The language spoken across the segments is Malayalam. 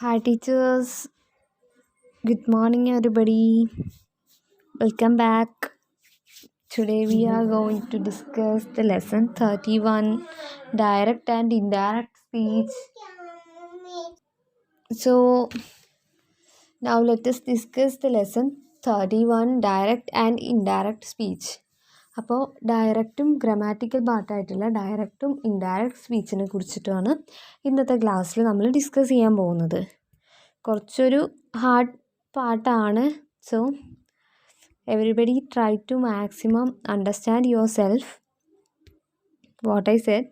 Hi teachers, good morning everybody. Welcome back. Today we are going to discuss the lesson 31, direct and indirect speech. So now let us discuss the lesson 31, direct and indirect speech. അപ്പോൾ ഡയറക്റ്റും ഗ്രാമാറ്റിക്കൽ പാർട്ടായിട്ടുള്ള ഡയറക്റ്റും ഇൻഡയറക്റ്റ് സ്പീച്ചിനെ കുറിച്ചിട്ടാണ് ഇന്നത്തെ ക്ലാസ്സിൽ നമ്മൾ ഡിസ്കസ് ചെയ്യാൻ പോകുന്നത്. കുറച്ചൊരു ഹാർഡ് പാർട്ടാണ്. So everybody try to maximum understand yourself what I said.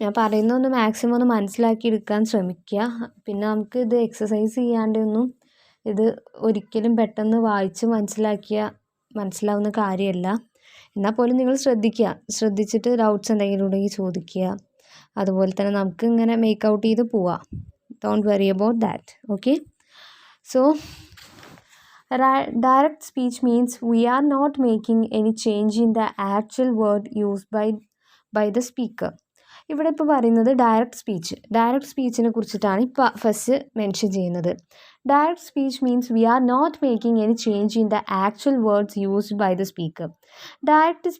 ഞാൻ പറയുന്നതൊന്ന് മാക്സിമം ഒന്ന് മനസ്സിലാക്കിയെടുക്കാൻ ശ്രമിക്കുക. പിന്നെ നമുക്ക് ഇത് എക്സസൈസ് ചെയ്യാണ്ടൊന്നും ഇത് ഒരിക്കലും പെട്ടെന്ന് വായിച്ച് മനസ്സിലാവുന്ന കാര്യമല്ല. എന്നാൽ പോലും നിങ്ങൾ ശ്രദ്ധിച്ചിട്ട് ഡൗട്ട്സ് എന്തെങ്കിലും ഉണ്ടെങ്കിൽ ചോദിക്കുക. അതുപോലെ തന്നെ നമുക്ക് ഇങ്ങനെ മേക്ക് ഔട്ട് ചെയ്ത് പോവാം. Don't worry about that. Okay, so direct speech means we are not making any change in the actual word used by the speaker. ഇവിടെ ഇപ്പോൾ പറയുന്നത് ഡയറക്റ്റ് സ്പീച്ചിനെ കുറിച്ചിട്ടാണ് ഇപ്പോൾ ഫസ്റ്റ് മെൻഷൻ ചെയ്യുന്നത്. Direct speech means we are not making any change in the actual words used by the speaker. Direct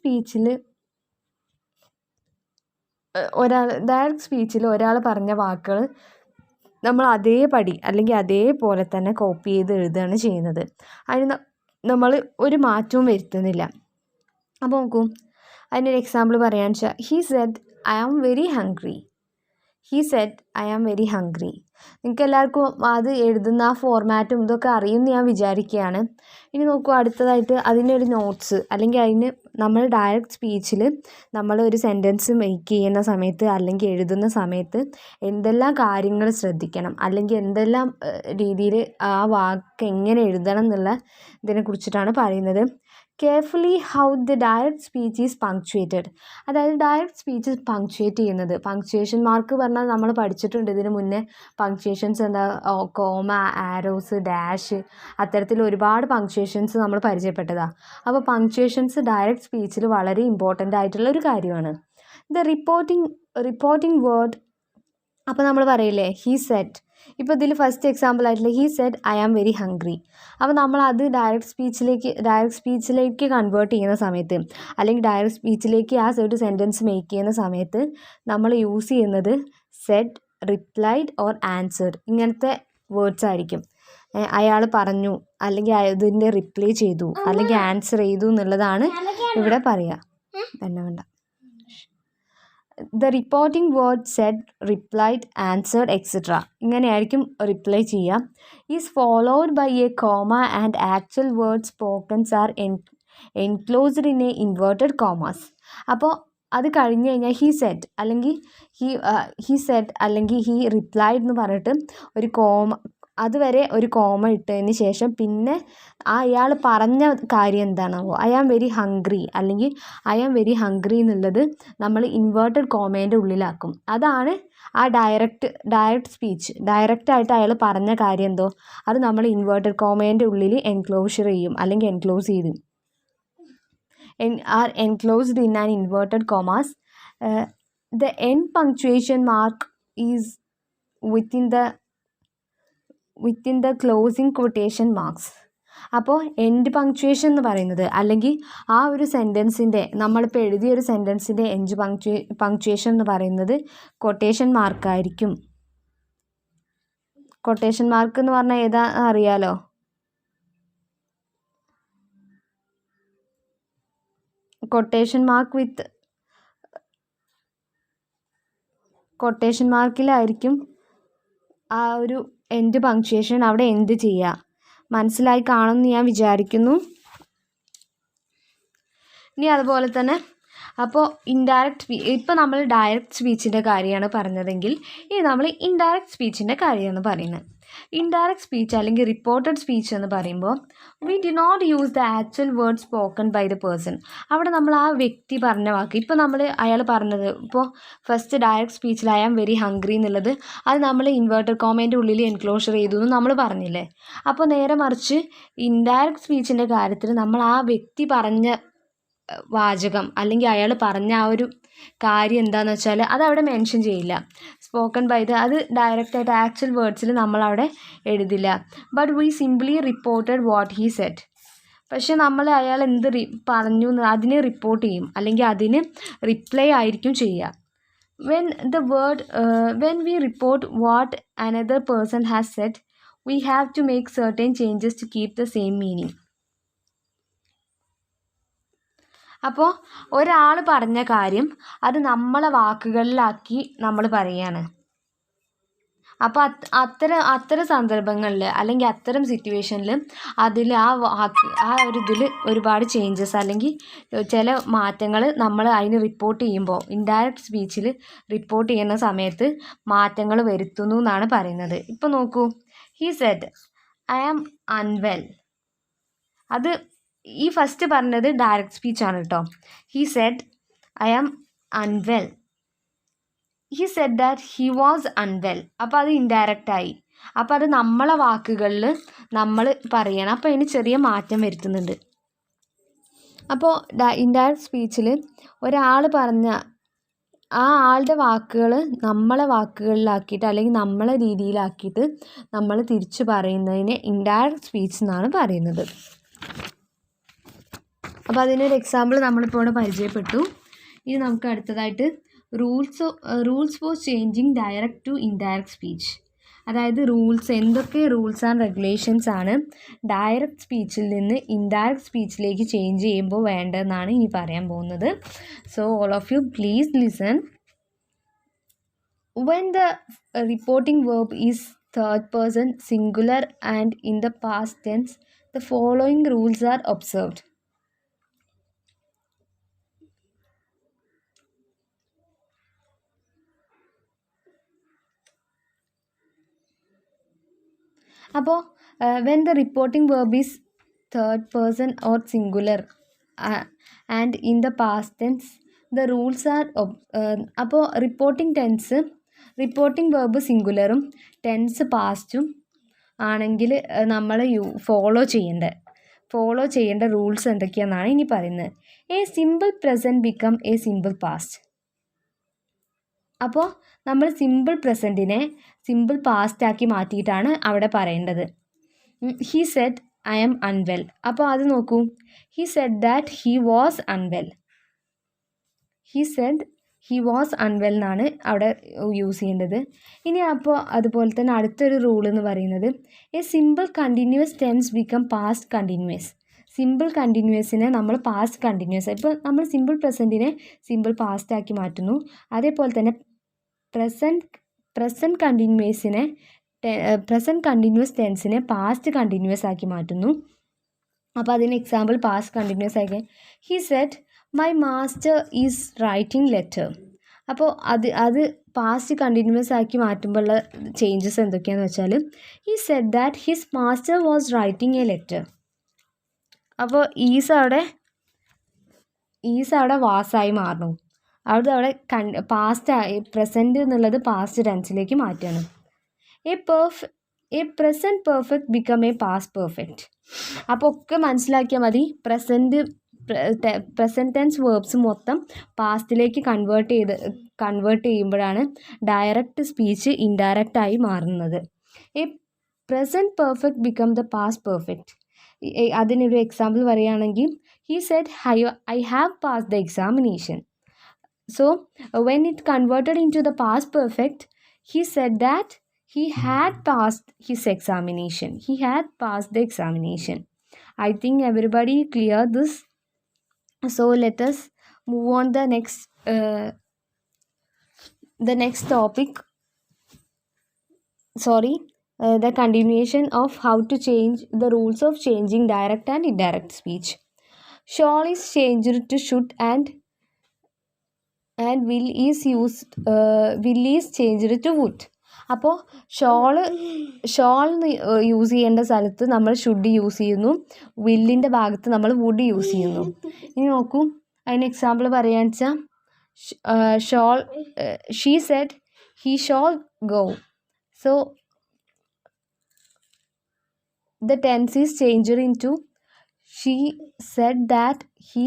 സ്പീച്ചിൽ ഒരാൾ പറഞ്ഞ വാക്കുകൾ നമ്മൾ അതേപടി അല്ലെങ്കിൽ അതേപോലെ തന്നെ കോപ്പി ചെയ്ത് എഴുതുകയാണ് ചെയ്യുന്നത്. അതിന് നമ്മൾ ഒരു മാറ്റവും വരുത്തുന്നില്ല. അപ്പോൾ നോക്കൂ, അതിനൊരു എക്സാമ്പിൾ പറയാന്ന് വെച്ചാൽ he said I am very hungry. നിങ്ങൾക്ക് എല്ലാവർക്കും അത് എഴുതുന്ന ആ ഫോർമാറ്റും ഇതൊക്കെ അറിയുമെന്ന് ഞാൻ വിചാരിക്കുകയാണ്. ഇനി നോക്കൂ, അടുത്തതായിട്ട് അതിനൊരു നോട്ട്സ് അല്ലെങ്കിൽ അതിന് നമ്മൾ ഡയറക്റ്റ് സ്പീച്ചിൽ നമ്മൾ ഒരു സെൻറ്റൻസ് മേക്ക് ചെയ്യുന്ന സമയത്ത് അല്ലെങ്കിൽ എഴുതുന്ന സമയത്ത് എന്തെല്ലാം കാര്യങ്ങൾ ശ്രദ്ധിക്കണം, അല്ലെങ്കിൽ എന്തെല്ലാം രീതിയിൽ ആ വാക്ക് എങ്ങനെ എഴുതണം എന്നുള്ള ഇതിനെക്കുറിച്ചിട്ടാണ് പറയുന്നത്. Carefully how the direct speech is punctuated. അതായത് ഡയറക്റ്റ് സ്പീച്ച് പങ്ക്ച്വേറ്റ് ചെയ്യുന്നത്, പങ്ക്ച്വേഷൻ മാർക്ക് പറഞ്ഞാൽ നമ്മൾ പഠിച്ചിട്ടുണ്ട് ഇതിന് മുന്നേ. പങ്ക്ച്വേഷൻസ് എന്താ, കോമ, ആരോസ്, ഡാഷ്, അത്തരത്തിൽ ഒരുപാട് പങ്ക്ച്വേഷൻസ് നമ്മൾ പരിചയപ്പെട്ടതാണ്. അപ്പോൾ പങ്ക്ച്വേഷൻസ് ഡയറക്റ്റ് സ്പീച്ചിൽ വളരെ ഇമ്പോർട്ടൻ്റ് ആയിട്ടുള്ള ഒരു കാര്യമാണ്. ദ റിപ്പോർട്ടിംഗ് വേർഡ്, അപ്പോൾ നമ്മൾ പറയില്ലേ ഹീ സെഡ്. ഇപ്പോൾ ഇതിൽ ഫസ്റ്റ് എക്സാമ്പിൾ ആയിട്ടുള്ള he said I am very hungry. അപ്പോൾ നമ്മൾ അത് ഡയറക്റ്റ് സ്പീച്ചിലേക്ക് കൺവേർട്ട് ചെയ്യുന്ന സമയത്ത് അല്ലെങ്കിൽ ഡയറക്റ്റ് സ്പീച്ചിലേക്ക് ആ ഒരു സെൻറ്റൻസ് മേക്ക് ചെയ്യുന്ന സമയത്ത് നമ്മൾ യൂസ് ചെയ്യുന്നത് സെഡ്, റിപ്ലൈഡ് ഓർ ആൻസർഡ് ഇങ്ങനത്തെ വേർഡ്സ് ആയിരിക്കും. അയാൾ പറഞ്ഞു, അല്ലെങ്കിൽ അതിൻ്റെ റിപ്ലൈ ചെയ്തു, അല്ലെങ്കിൽ ആൻസർ ചെയ്തു എന്നുള്ളതാണ് ഇവിടെ പറയുക. വേണ്ട the reporting word said, replied, answered et cetera ഇങ്ങനെയായിരിക്കും റിപ്ലൈ ചെയ്യുക. Is followed by a comma and actual word spokens are enclosed in a inverted commas. അപ്പോൾ അത് കഴിഞ്ഞ് കഴിഞ്ഞാൽ ഹീ സെഡ് അല്ലെങ്കിൽ ഹീ റിപ്ലൈഡ് എന്ന് പറഞ്ഞിട്ട് ഒരു കോമ, അതുവരെ ഒരു കോമ ഇട്ടതിന് ശേഷം പിന്നെ അയാൾ പറഞ്ഞ കാര്യം എന്താണാവോ, ഐ ആം വെരി ഹംഗ്രി അല്ലെങ്കിൽ ഐ ആം വെരി ഹംഗ്രി എന്നുള്ളത് നമ്മൾ ഇൻവേർട്ടഡ് കോമേൻ്റെ ഉള്ളിലാക്കും. അതാണ് ആ ഡയറക്റ്റ് സ്പീച്ച്. ഡയറക്റ്റായിട്ട് അയാൾ പറഞ്ഞ കാര്യം എന്തോ അത് നമ്മൾ ഇൻവേർട്ടഡ് കോമേൻ്റെ ഉള്ളിൽ എൻക്ലോഷർ ചെയ്യും അല്ലെങ്കിൽ എൻക്ലോസ് ചെയ്യും. are enclosed in an inverted commas. The end punctuation mark is within the closing quotation marks. അപ്പോൾ എൻഡ് പങ്ക്ച്വേഷൻ എന്ന് പറയുന്നത് അല്ലെങ്കിൽ ആ ഒരു സെൻറ്റൻസിൻ്റെ, നമ്മളിപ്പോൾ എഴുതിയ ഒരു സെൻറ്റൻസിൻ്റെ എൻഡ് പങ്ക്ച്വേഷൻ എന്ന് പറയുന്നത് കൊട്ടേഷൻ മാർക്കായിരിക്കും. കൊട്ടേഷൻ മാർക്ക് എന്ന് പറഞ്ഞാൽ ഏതാ അറിയാലോ? കൊട്ടേഷൻ മാർക്കിലായിരിക്കും ആ ഒരു എൻഡ് പങ്ക്ച്വേഷൻ അവിടെ എൻഡ് ചെയ്യുക. മനസ്സിലായി കാണുമെന്ന് ഞാൻ വിചാരിക്കുന്നു. ഇനി അതുപോലെ തന്നെ അപ്പോൾ ഇപ്പോൾ നമ്മൾ ഡയറക്റ്റ് സ്പീച്ചിൻ്റെ കാര്യമാണ് പറഞ്ഞതെങ്കിൽ ഇനി നമ്മൾ ഇൻഡയറക്റ്റ് സ്പീച്ചിൻ്റെ കാര്യമാണ് പറയുന്നത്. ഇൻഡയറക്റ്റ് സ്പീച്ച് അല്ലെങ്കിൽ റിപ്പോർട്ടഡ് സ്പീച്ച് എന്ന് പറയുമ്പോൾ we do not use the actual word spoken by the person. അവിടെ നമ്മൾ ആ വ്യക്തി പറഞ്ഞ വാക്ക്, ഇപ്പോൾ അയാൾ പറഞ്ഞത്, ഇപ്പോൾ ഫസ്റ്റ് ഡയറക്റ്റ് സ്പീച്ചിൽ ഐ ആം വെരി ഹംഗ്രി എന്നുള്ളത് അത് നമ്മൾ ഇൻവേർട്ടഡ് കോമേൻ്റെ ഉള്ളിൽ എൻക്ലോഷർ ചെയ്തു എന്ന് നമ്മൾ പറഞ്ഞില്ലേ. അപ്പോൾ നേരെ മറിച്ച് ഇൻഡയറക്റ്റ് സ്പീച്ചിൻ്റെ കാര്യത്തിൽ നമ്മൾ ആ വ്യക്തി പറഞ്ഞ വാചകം അല്ലെങ്കിൽ അയാൾ പറഞ്ഞ ആ ഒരു കാര്യം എന്താണെന്ന് വെച്ചാൽ അതവിടെ മെൻഷൻ ചെയ്യില്ല. സ്പോക്കൺ ബൈ ദ അത് ഡയറക്റ്റായിട്ട് ആക്ച്വൽ വേർഡ്സിൽ നമ്മളവിടെ എഴുതില്ല. But we simply reported what he said. പക്ഷെ നമ്മൾ അയാൾ എന്ത് പറഞ്ഞു അതിനെ റിപ്പോർട്ട് ചെയ്യും, അല്ലെങ്കിൽ അതിന് റിപ്ലൈ ആയിരിക്കും ചെയ്യുക. When we report what another person has said, we have to make certain changes to keep the same meaning. അപ്പോൾ ഒരാൾ പറഞ്ഞ കാര്യം അത് നമ്മളെ വാക്കുകളിലാക്കി നമ്മൾ പറയുകയാണ്. അപ്പോൾ അത്തരം സന്ദർഭങ്ങളിൽ അല്ലെങ്കിൽ അത്തരം സിറ്റുവേഷനിൽ അതിൽ ആ ഒരു ഇതിൽ ഒരുപാട് ചേഞ്ചസ് അല്ലെങ്കിൽ ചില മാറ്റങ്ങൾ നമ്മൾ അതിന് റിപ്പോർട്ട് ചെയ്യുമ്പോൾ, ഇൻഡയറക്റ്റ് സ്പീച്ചിൽ റിപ്പോർട്ട് ചെയ്യുന്ന സമയത്ത് മാറ്റങ്ങൾ വരുത്തുന്നു എന്നാണ് പറയുന്നത്. ഇപ്പോൾ നോക്കൂ, he said I am unwell. അത് ഈ ഫസ്റ്റ് പറഞ്ഞത് ഡയറക്റ്റ് സ്പീച്ചാണ് കേട്ടോ. He said I am unwell. He said that he was unwell. അപ്പോൾ അത് ഇൻഡയറക്റ്റായി. അപ്പോൾ അത് നമ്മളെ വാക്കുകളിൽ നമ്മൾ പറയണം. അപ്പോൾ അതിന് ചെറിയ മാറ്റം വരുത്തുന്നുണ്ട്. അപ്പോൾ ഇൻഡയറക്റ്റ് സ്പീച്ചിൽ ഒരാൾ പറഞ്ഞ ആ ആളുടെ വാക്കുകൾ നമ്മളെ വാക്കുകളിലാക്കിയിട്ട് അല്ലെങ്കിൽ നമ്മളെ രീതിയിലാക്കിയിട്ട് നമ്മൾ തിരിച്ചു പറയുന്നതിനെ ഇൻഡയറക്റ്റ് സ്പീച്ച് എന്നാണ് പറയുന്നത്. അപ്പോൾ അതിനൊരു എക്സാമ്പിൾ നമ്മളിപ്പോൾ ഇവിടെ പരിചയപ്പെട്ടു. ഇനി നമുക്ക് അടുത്തതായിട്ട് rules for changing direct to indirect speech. അതായത് എന്തൊക്കെ റൂൾസ് ആൻഡ് റെഗുലേഷൻസ് ആണ് ഡയറക്റ്റ് സ്പീച്ചിൽ നിന്ന് ഇൻഡയറക്റ്റ് സ്പീച്ചിലേക്ക് ചേഞ്ച് ചെയ്യുമ്പോൾ വേണ്ടതെന്നാണ് ഇനി പറയാൻ പോകുന്നത്. So all of you please listen. When the reporting verb is third person singular and in the past tense, the following rules are observed. അപ്പോൾ when the reporting verb is third person or singular and in the past tense, the rules are അപ്പോൾ റിപ്പോർട്ടിംഗ് വേർബ് സിംഗുലറും ടെൻസ് പാസ്റ്റും ആണെങ്കിൽ നമ്മൾ ഫോളോ ചെയ്യേണ്ട റൂൾസ് എന്തൊക്കെയാണെന്നാണ് ഇനി പറയുന്നത്. A simple present become a simple past. അപ്പോൾ നമ്മൾ സിമ്പിൾ പ്രസൻറ്റിനെ സിമ്പിൾ പാസ്റ്റാക്കി മാറ്റിയിട്ടാണ് അവിടെ പറയേണ്ടത്. He said I am unwell. അപ്പോൾ അത് നോക്കൂ, he said that he was unwell. He said he was unwell എന്നാണ് അവിടെ യൂസ് ചെയ്യേണ്ടത്. ഇനി അപ്പോൾ അതുപോലെ തന്നെ അടുത്തൊരു റൂൾ എന്ന് പറയുന്നത് a simple continuous tense become past continuous. Simple കണ്ടിന്യൂസിനെ നമ്മൾ പാസ്റ്റ് കണ്ടിന്യൂസ്, ഇപ്പോൾ നമ്മൾ സിമ്പിൾ പ്രസൻറ്റിനെ സിമ്പിൾ പാസ്റ്റാക്കി മാറ്റുന്നു. അതേപോലെ തന്നെ പ്രസൻറ്റ് കണ്ടിന്യൂസ് ടെൻസിനെ പാസ്റ്റ് കണ്ടിന്യൂസ് ആക്കി മാറ്റുന്നു. അപ്പോൾ അതിന് എക്സാമ്പിൾ പാസ്റ്റ് കണ്ടിന്യൂസ് ആക്കി he said my master is writing letter. അപ്പോൾ അത് പാസ്റ്റ് കണ്ടിന്യൂസ് ആക്കി മാറ്റുമ്പോഴുള്ള ചേഞ്ചസ് എന്തൊക്കെയാണെന്ന് വെച്ചാൽ he said that his master was writing A letter. അപ്പോൾ ഈസ് അവിടെ വാസായി മാറുന്നു. അവിടെ പ്രസൻറ്റ് എന്നുള്ളത് പാസ്റ്റ് ടെൻസിലേക്ക് മാറ്റുകയാണ്. A present perfect become A past perfect. അപ്പോൾ ഒക്കെ മനസ്സിലാക്കിയാൽ മതി. പ്രസൻറ്റ് ടെൻസ് വേർബ്സ് മൊത്തം പാസ്റ്റിലേക്ക് കൺവേർട്ട് ചെയ്യുമ്പോഴാണ് ഡയറക്റ്റ് സ്പീച്ച് ഇൻഡയറക്റ്റായി മാറുന്നത്. A present perfect become the past perfect. അതിനൊരു എക്സാമ്പിൾ പറയുകയാണെങ്കിൽ he said I have passed the examination. So when it converted into the past perfect, he said that he had passed his examination. He had passed the examination. I think everybody clear this. So let us move on the next topic. The continuation of how to change the rules of changing direct and indirect speech. Shall is changed to should and will is changed to would. അപ്പോൾ ഷോൾ യൂസ് ചെയ്യേണ്ട സ്ഥലത്ത് നമ്മൾ ഷുഡ് യൂസ് ചെയ്യുന്നു, വില്ലിൻ്റെ ഭാഗത്ത് നമ്മൾ വുഡ് യൂസ് ചെയ്യുന്നു. ഇനി നോക്കൂ, അതിന് എക്സാമ്പിൾ പറയുകയാണെന്ന് വെച്ചാൽ she said he shall go. So the tense is changed into she said that he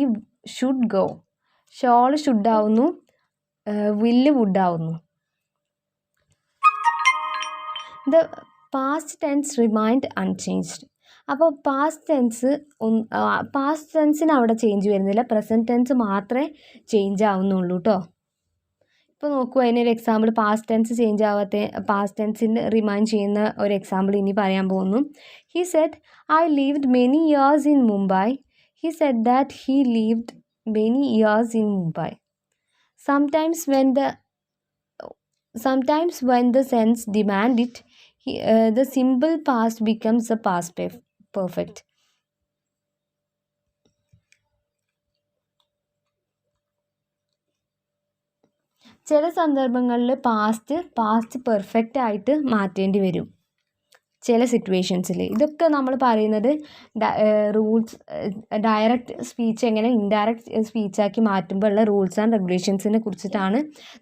should go. Shall should ആവുന്നു, വില്ല് വുഡ് ആവുന്നു. The past tense remained unchanged. അപ്പോൾ പാസ്റ്റ് ടെൻസിന് അവിടെ ചേഞ്ച് വരുന്നില്ല, പ്രസൻറ്റ് ടെൻസ് മാത്രമേ ചേഞ്ച് ആവുന്നുള്ളൂ കേട്ടോ. ഇപ്പോൾ നോക്കൂ, അതിനൊരു എക്സാമ്പിൾ പാസ്റ്റ് ടെൻസ് ചേഞ്ച് ആവാത്ത പാസ്റ്റ് ടെൻസിന് റിമൈൻഡ് ചെയ്യുന്ന ഒരു എക്സാമ്പിൾ ഇനി പറയാൻ പോകുന്നു. He said I lived many years in Mumbai. He said that he lived many years in Mumbai. Sometimes when the sense demand it, the simple past becomes the past perfect. ചില സന്ദർഭങ്ങളിൽ പാസ്റ്റ് പെർഫെക്റ്റ് ആയിട്ട് മാറ്റേണ്ടി വരും ചില സിറ്റുവേഷൻസിൽ. ഇതൊക്കെ നമ്മൾ പറയുന്നത് റൂൾസ്, ഡയറക്റ്റ് സ്പീച്ച് എങ്ങനെ ഇൻഡയറക്റ്റ് സ്പീച്ചാക്കി മാറ്റുമ്പോൾ ഉള്ള റൂൾസ് ആൻഡ് റെഗുലേഷൻസിനെ കുറിച്ചിട്ടാണ്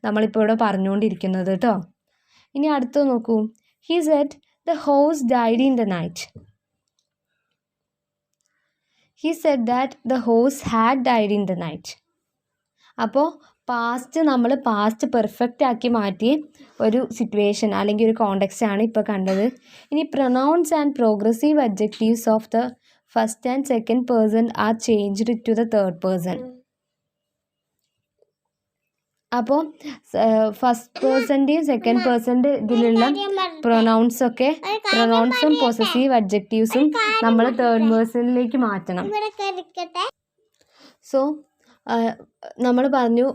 നമ്മളിപ്പോൾ ഇവിടെ പറഞ്ഞുകൊണ്ടിരിക്കുന്നത് കേട്ടോ. ഇനി അടുത്ത് നോക്കൂ. He said the horse died in the night. He said that the horse had died in the night. അപ്പോൾ നമ്മൾ പാസ്റ്റ് പെർഫെക്റ്റ് ആക്കി മാറ്റി ഒരു സിറ്റുവേഷൻ അല്ലെങ്കിൽ ഒരു കോണ്ടെക്സ്റ്റ് ആണ് ഇപ്പോൾ കണ്ടത്. ഇനി pronouns and progressive adjectives of the first and second person are changed to the third person. അപ്പോൾ ഫസ്റ്റ് പേഴ്സൻ്റെയും സെക്കൻഡ് പേഴ്സൻ്റെ ഇതിലുള്ള പ്രൊനൗൺസും പൊസസീവ് അഡ്ജക്റ്റീവ്സും നമ്മൾ തേർഡ് പേഴ്സണിലേക്ക് മാറ്റണം. സോ നമ്മൾ പറഞ്ഞു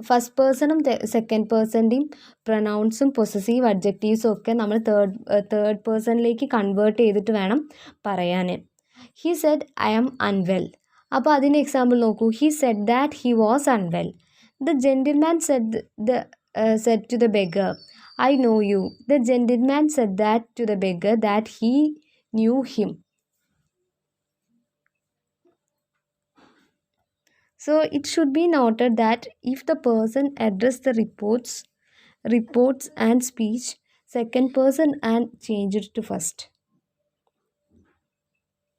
ഫസ്റ്റ് പേഴ്സണും സെക്കൻഡ് പേഴ്സൻ്റെയും പ്രൊനൗൺസും പൊസസീവ് അഡ്ജക്റ്റീവ്സും ഒക്കെ നമ്മൾ തേർഡ് പേഴ്സണിലേക്ക് കൺവേർട്ട് ചെയ്തിട്ട് വേണം പറയാൻ. He said I am unwell. അപ്പോൾ അതിൻ്റെ എക്സാമ്പിൾ നോക്കൂ. He said that he was unwell. The gentleman said to the beggar I know you. The gentleman said that to the beggar that he knew him. So it should be noted that if the person addressed the reports and speech second person and changed it to first.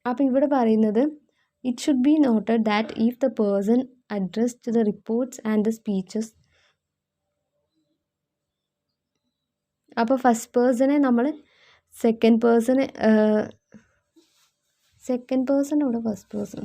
അപ്പോൾ ഇവിടെ പറയുന്നത് it should be noted that if the person addressed the reports and the speeches, അപ്പോൾ ഫസ്റ്റ് പേഴ്സണെ നമ്മൾ സെക്കൻഡ് പേഴ്സൺ ഇവിടെ ഫസ്റ്റ് പേഴ്സൺ